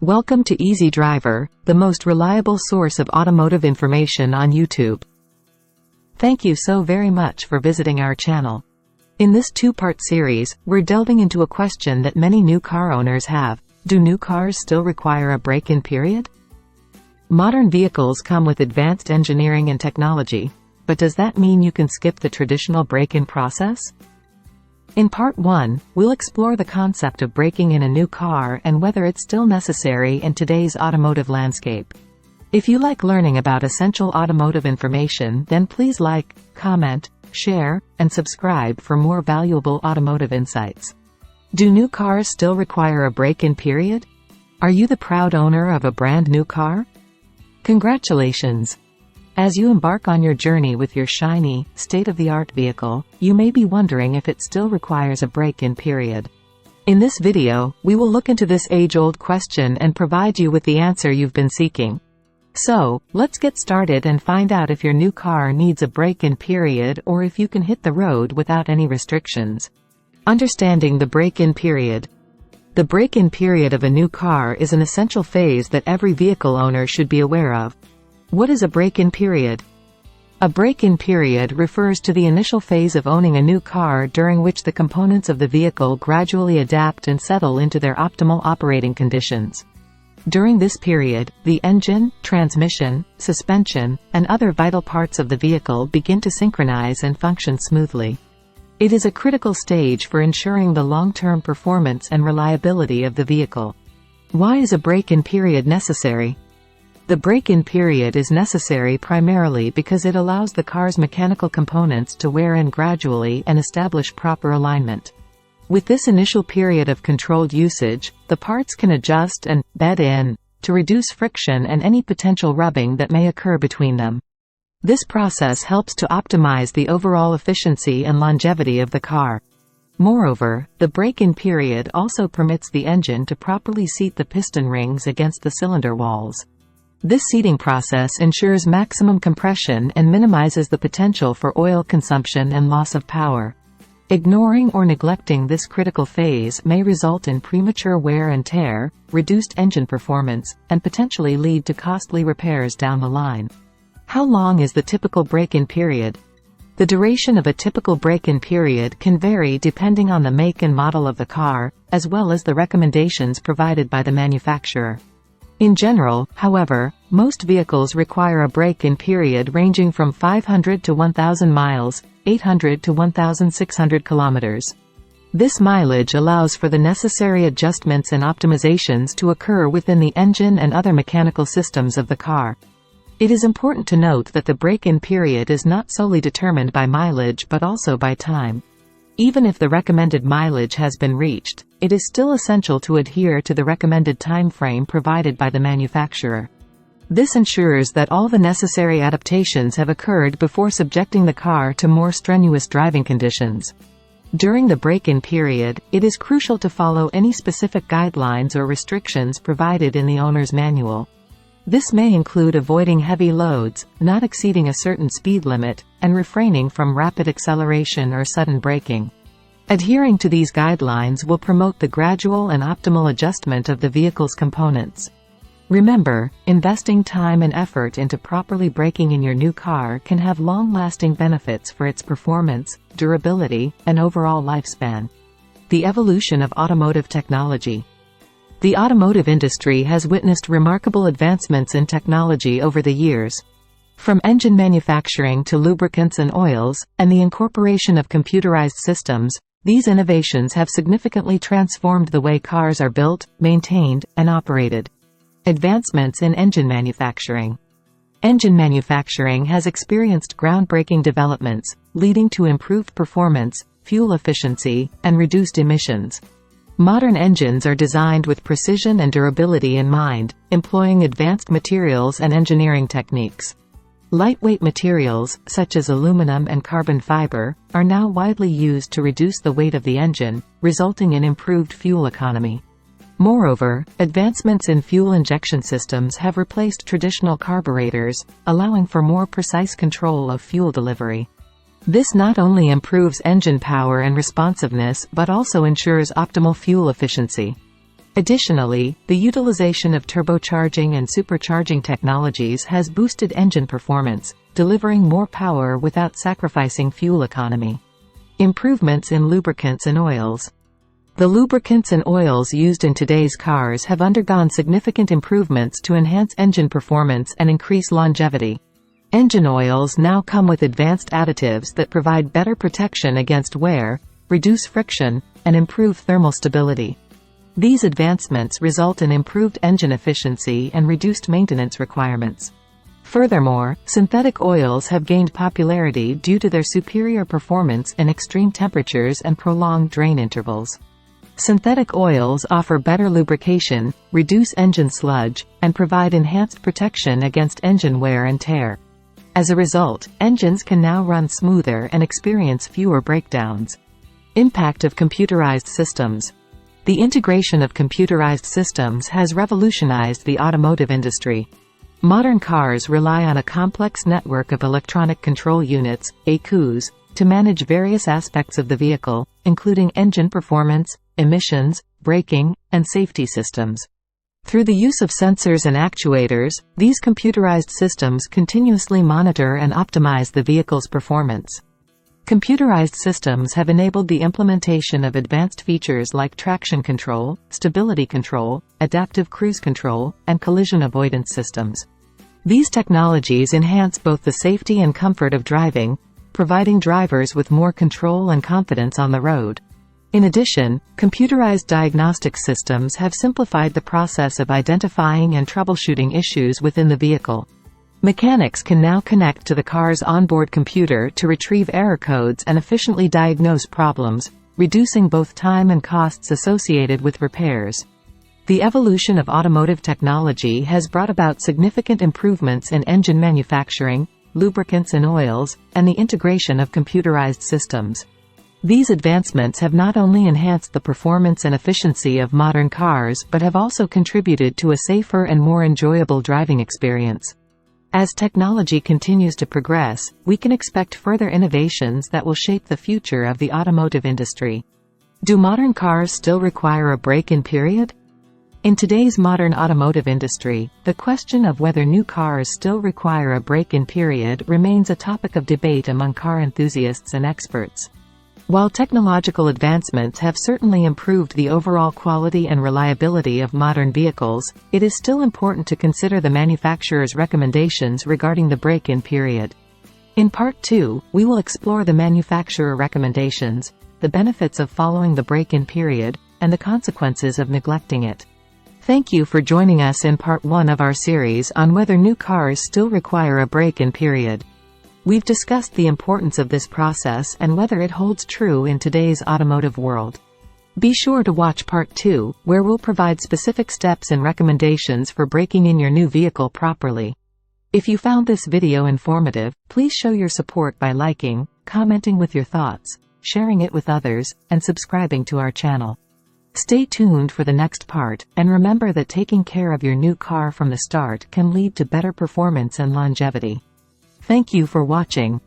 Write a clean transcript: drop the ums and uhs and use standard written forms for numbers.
Welcome to Easy Driver, the most reliable source of automotive information on YouTube. Thank you so very much for visiting our channel. In this two-part series, we're delving into a question that many new car owners have. Do new cars still require a break-in period? Modern vehicles come with advanced engineering and technology, but does that mean you can skip the traditional break-in process? In Part 1, we'll explore the concept of breaking in a new car and whether it's still necessary in today's automotive landscape. If you like learning about essential automotive information, then please like, comment, share, and subscribe for more valuable automotive insights. Do new cars still require a break-in period? Are you the proud owner of a brand new car? Congratulations! As you embark on your journey with your shiny, state-of-the-art vehicle, you may be wondering if it still requires a break-in period. In this video, we will look into this age-old question and provide you with the answer you've been seeking. So, let's get started and find out if your new car needs a break-in period or if you can hit the road without any restrictions. Understanding the break-in period. The break-in period of a new car is an essential phase that every vehicle owner should be aware of. What is a break-in period? A break-in period refers to the initial phase of owning a new car during which the components of the vehicle gradually adapt and settle into their optimal operating conditions. During this period, the engine, transmission, suspension, and other vital parts of the vehicle begin to synchronize and function smoothly. It is a critical stage for ensuring the long-term performance and reliability of the vehicle. Why is a break-in period necessary? The break-in period is necessary primarily because it allows the car's mechanical components to wear in gradually and establish proper alignment. With this initial period of controlled usage, the parts can adjust and bed in to reduce friction and any potential rubbing that may occur between them. This process helps to optimize the overall efficiency and longevity of the car. Moreover, the break-in period also permits the engine to properly seat the piston rings against the cylinder walls. This seating process ensures maximum compression and minimizes the potential for oil consumption and loss of power. Ignoring or neglecting this critical phase may result in premature wear and tear, reduced engine performance, and potentially lead to costly repairs down the line. How long is the typical break-in period? The duration of a typical break-in period can vary depending on the make and model of the car, as well as the recommendations provided by the manufacturer. In general, however, most vehicles require a break-in period ranging from 500 to 1,000 miles, 800 to 1,600 kilometers. This mileage allows for the necessary adjustments and optimizations to occur within the engine and other mechanical systems of the car. It is important to note that the break-in period is not solely determined by mileage but also by time. Even if the recommended mileage has been reached, it is still essential to adhere to the recommended time frame provided by the manufacturer. This ensures that all the necessary adaptations have occurred before subjecting the car to more strenuous driving conditions. During the break-in period, it is crucial to follow any specific guidelines or restrictions provided in the owner's manual. This may include avoiding heavy loads, not exceeding a certain speed limit, and refraining from rapid acceleration or sudden braking. Adhering to these guidelines will promote the gradual and optimal adjustment of the vehicle's components. Remember, investing time and effort into properly braking in your new car can have long-lasting benefits for its performance, durability, and overall lifespan. The evolution of automotive technology. The automotive industry has witnessed remarkable advancements in technology over the years. From engine manufacturing to lubricants and oils, and the incorporation of computerized systems, these innovations have significantly transformed the way cars are built, maintained, and operated. Advancements in engine manufacturing. Engine manufacturing has experienced groundbreaking developments, leading to improved performance, fuel efficiency, and reduced emissions. Modern engines are designed with precision and durability in mind, employing advanced materials and engineering techniques. Lightweight materials, such as aluminum and carbon fiber, are now widely used to reduce the weight of the engine, resulting in improved fuel economy. Moreover, advancements in fuel injection systems have replaced traditional carburetors, allowing for more precise control of fuel delivery. This not only improves engine power and responsiveness but also ensures optimal fuel efficiency. Additionally, the utilization of turbocharging and supercharging technologies has boosted engine performance, delivering more power without sacrificing fuel economy. Improvements in lubricants and oils. The lubricants and oils used in today's cars have undergone significant improvements to enhance engine performance and increase longevity. Engine oils now come with advanced additives that provide better protection against wear, reduce friction, and improve thermal stability. These advancements result in improved engine efficiency and reduced maintenance requirements. Furthermore, synthetic oils have gained popularity due to their superior performance in extreme temperatures and prolonged drain intervals. Synthetic oils offer better lubrication, reduce engine sludge, and provide enhanced protection against engine wear and tear. As a result, engines can now run smoother and experience fewer breakdowns. Impact of computerized systems. The integration of computerized systems has revolutionized the automotive industry. Modern cars rely on a complex network of electronic control units, ECUs, to manage various aspects of the vehicle, including engine performance, emissions, braking, and safety systems. Through the use of sensors and actuators, these computerized systems continuously monitor and optimize the vehicle's performance. Computerized systems have enabled the implementation of advanced features like traction control, stability control, adaptive cruise control, and collision avoidance systems. These technologies enhance both the safety and comfort of driving, providing drivers with more control and confidence on the road. In addition, computerized diagnostic systems have simplified the process of identifying and troubleshooting issues within the vehicle. Mechanics can now connect to the car's onboard computer to retrieve error codes and efficiently diagnose problems, reducing both time and costs associated with repairs. The evolution of automotive technology has brought about significant improvements in engine manufacturing, lubricants and oils, and the integration of computerized systems. These advancements have not only enhanced the performance and efficiency of modern cars but have also contributed to a safer and more enjoyable driving experience. As technology continues to progress, we can expect further innovations that will shape the future of the automotive industry. Do modern cars still require a break-in period? In today's modern automotive industry, the question of whether new cars still require a break-in period remains a topic of debate among car enthusiasts and experts. While technological advancements have certainly improved the overall quality and reliability of modern vehicles, it is still important to consider the manufacturer's recommendations regarding the break-in period. In Part 2, we will explore the manufacturer recommendations, the benefits of following the break-in period, and the consequences of neglecting it. Thank you for joining us in Part 1 of our series on whether new cars still require a break-in period. We've discussed the importance of this process and whether it holds true in today's automotive world. Be sure to watch Part 2, where we'll provide specific steps and recommendations for breaking in your new vehicle properly. If you found this video informative, please show your support by liking, commenting with your thoughts, sharing it with others, and subscribing to our channel. Stay tuned for the next part, and remember that taking care of your new car from the start can lead to better performance and longevity. Thank you for watching.